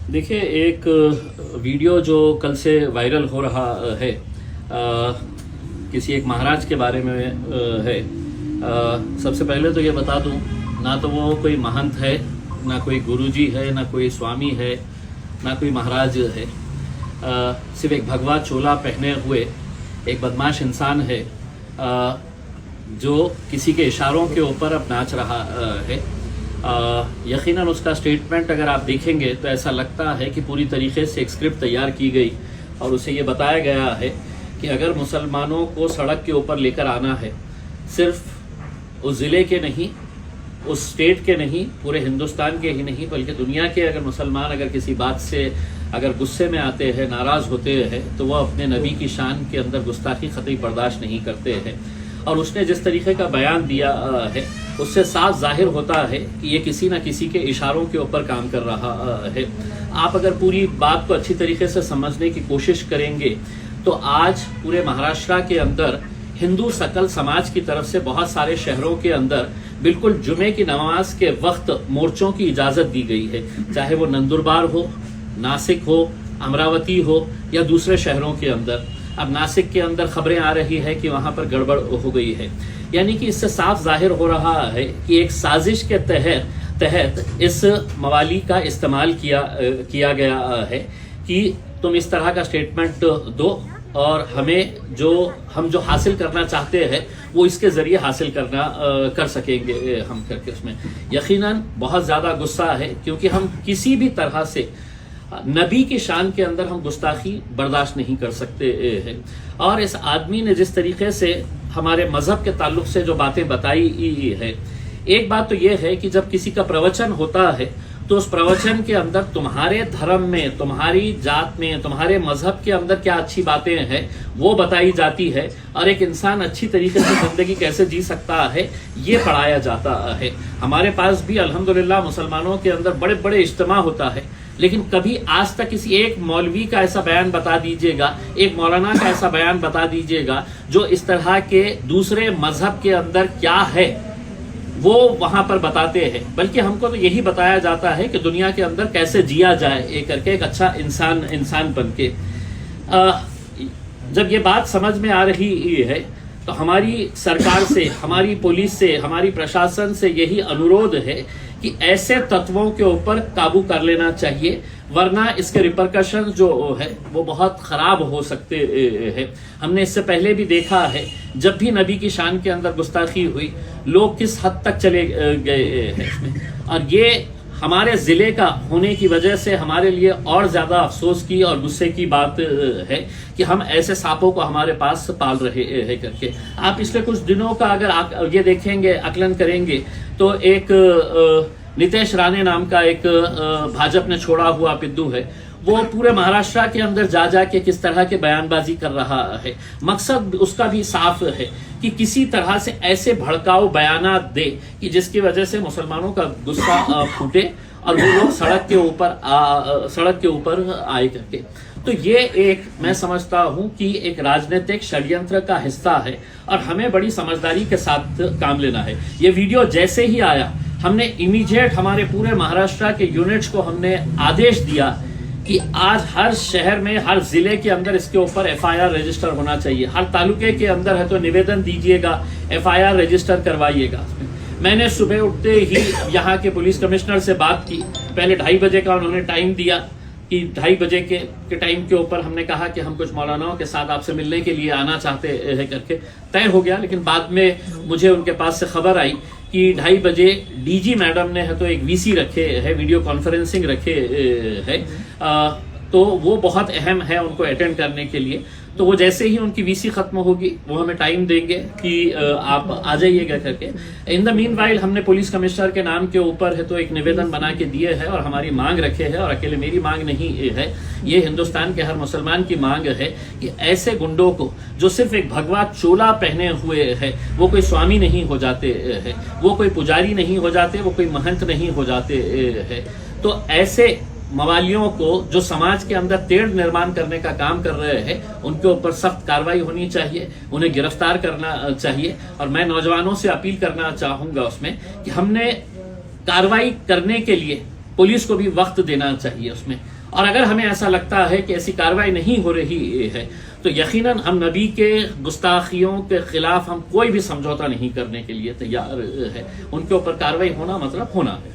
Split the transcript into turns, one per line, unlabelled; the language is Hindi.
देखिए, एक वीडियो जो कल से वायरल हो रहा है किसी एक महाराज के बारे में है। सबसे पहले तो ये बता दूं, ना तो वो कोई महंत है, ना कोई गुरुजी है, ना कोई स्वामी है, ना कोई महाराज है। सिर्फ एक भगवा चोला पहने हुए एक बदमाश इंसान है जो किसी के इशारों के ऊपर अब नाच रहा है। यकीनन उसका स्टेटमेंट अगर आप देखेंगे तो ऐसा लगता है कि पूरी तरीके से एक स्क्रिप्ट तैयार की गई और उसे ये बताया गया है कि अगर मुसलमानों को सड़क के ऊपर लेकर आना है, सिर्फ उस ज़िले के नहीं, उस स्टेट के नहीं, पूरे हिंदुस्तान के ही नहीं, बल्कि दुनिया के अगर मुसलमान अगर किसी बात से अगर गुस्से में आते हैं, नाराज़ होते हैं, तो वह अपने नबी की शान के अंदर गुस्ताखी कतई बर्दाश्त नहीं करते हैं। और उसने जिस तरीके का बयान दिया है उससे साफ जाहिर होता है कि ये किसी न किसी के इशारों के ऊपर काम कर रहा है। आप अगर पूरी बात को अच्छी तरीके से समझने की कोशिश करेंगे तो आज पूरे महाराष्ट्र के अंदर हिंदू सकल समाज की तरफ से बहुत सारे शहरों के अंदर बिल्कुल जुमे की नमाज के वक्त मोर्चों की इजाज़त दी गई है, चाहे वो नंदुरबार हो, नासिक हो, अमरावती हो या दूसरे शहरों के अंदर। अब नासिक के अंदर खबरें आ रही है कि वहां पर गड़बड़ हो गई है, यानी कि इससे साफ जाहिर हो रहा है कि एक साजिश के तहत इस मवाली का इस्तेमाल किया गया है कि तुम इस तरह का स्टेटमेंट दो और हम जो हासिल करना चाहते हैं वो इसके जरिए हासिल कर सकेंगे हम करके। उसमें यकीनन बहुत ज़्यादा गुस्सा है क्योंकि हम किसी भी तरह से नबी की शान के अंदर हम गुस्ताखी बर्दाश्त नहीं कर सकते हैं। और इस आदमी ने जिस तरीके से हमारे मजहब के ताल्लुक से जो बातें बताई है, एक बात तो यह है कि जब किसी का प्रवचन होता है तो उस प्रवचन के अंदर तुम्हारे धर्म में, तुम्हारी जात में, तुम्हारे मजहब के अंदर क्या अच्छी बातें हैं वो बताई जाती है और एक इंसान अच्छी तरीके से जिंदगी कैसे जी सकता है ये पढ़ाया जाता है। हमारे पास भी अल्हम्दुलिल्लाह मुसलमानों के अंदर बड़े बड़े इज्तिमा होता है, लेकिन कभी आज तक किसी एक मौलवी का ऐसा बयान बता दीजिएगा, एक मौलाना का ऐसा बयान बता दीजिएगा जो इस तरह के दूसरे मजहब के अंदर क्या है वो वहां पर बताते हैं। बल्कि हमको तो यही बताया जाता है कि दुनिया के अंदर कैसे जिया जाए ये करके, एक अच्छा इंसान बन के। जब ये बात समझ में आ रही है तो हमारी सरकार से, हमारी पुलिस से, हमारी प्रशासन से यही अनुरोध है कि ऐसे तत्वों के ऊपर काबू कर लेना चाहिए, वरना इसके रिपरकशन जो है वो बहुत खराब हो सकते हैं। हमने इससे पहले भी देखा है, जब भी नबी की शान के अंदर गुस्ताखी हुई लोग किस हद तक चले गए हैं इसमें। और ये हमारे ज़िले का होने की वजह से हमारे लिए और ज़्यादा अफसोस की और गुस्से की बात है कि हम ऐसे सांपों को हमारे पास पाल रहे हैं करके। आप पिछले कुछ दिनों का अगर आप ये देखेंगे, आकलन करेंगे तो एक नितेश राणे नाम का एक भाजपा ने छोड़ा हुआ पिद्दू है, वो पूरे महाराष्ट्र के अंदर जा के किस तरह के बयानबाजी कर रहा है। मकसद उसका भी साफ है कि किसी तरह से ऐसे भड़काऊ बयानात दे कि जिसकी वजह से मुसलमानों का गुस्सा फूटे और वो लोग सड़क के ऊपर आए करके। तो ये एक, मैं समझता हूं कि एक राजनीतिक षड्यंत्र का हिस्सा है और हमें बड़ी समझदारी के साथ काम लेना है। ये वीडियो जैसे ही आया हमने इमीडिएट हमारे पूरे महाराष्ट्र के यूनिट्स को हमने आदेश दिया कि आज हर शहर में, हर जिले के अंदर इसके ऊपर एफआईआर रजिस्टर होना चाहिए। हर तालुके के अंदर है तो निवेदन दीजिएगा, एफआईआर रजिस्टर करवाइएगा। मैंने सुबह उठते ही यहाँ के पुलिस कमिश्नर से बात की। पहले 2:30 बजे का उन्होंने टाइम दिया कि 2:30 बजे के टाइम के ऊपर हमने कहा कि हम कुछ मौलानाओं के साथ आपसे मिलने के लिए आना चाहते हैं करके तय हो गया। लेकिन बाद में मुझे उनके पास से खबर आई कि 2:30 बजे डीजी मैडम ने है तो एक वीसी रखे है, वीडियो कॉन्फ्रेंसिंग रखे है, तो वो बहुत अहम है उनको अटेंड करने के लिए। तो वो जैसे ही उनकी वीसी खत्म होगी वो हमें टाइम देंगे कि आप आ जाइएगा करके। इन द मीन वाइल हमने पुलिस कमिश्नर के नाम के ऊपर है तो एक निवेदन बना के दिए है और हमारी मांग रखे है, और अकेले मेरी मांग नहीं है, ये हिंदुस्तान के हर मुसलमान की मांग है कि ऐसे गुंडों को जो सिर्फ एक भगवा चोला पहने हुए है, वो कोई स्वामी नहीं हो जाते हैं, वो कोई पुजारी नहीं हो जाते, वो कोई महंत नहीं हो जाते हैं, तो ऐसे मवालियों को जो समाज के अंदर तेढ़ निर्माण करने का काम कर रहे हैं उनके ऊपर सख्त कार्रवाई होनी चाहिए, उन्हें गिरफ्तार करना चाहिए। और मैं नौजवानों से अपील करना चाहूंगा उसमें कि हमने कार्रवाई करने के लिए पुलिस को भी वक्त देना चाहिए उसमें। और अगर हमें ऐसा लगता है कि ऐसी कार्रवाई नहीं हो रही है तो यकीनन हम नबी के गुस्ताखियों के खिलाफ हम कोई भी समझौता नहीं करने के लिए तैयार है। उनके ऊपर कार्रवाई होना मतलब होना है।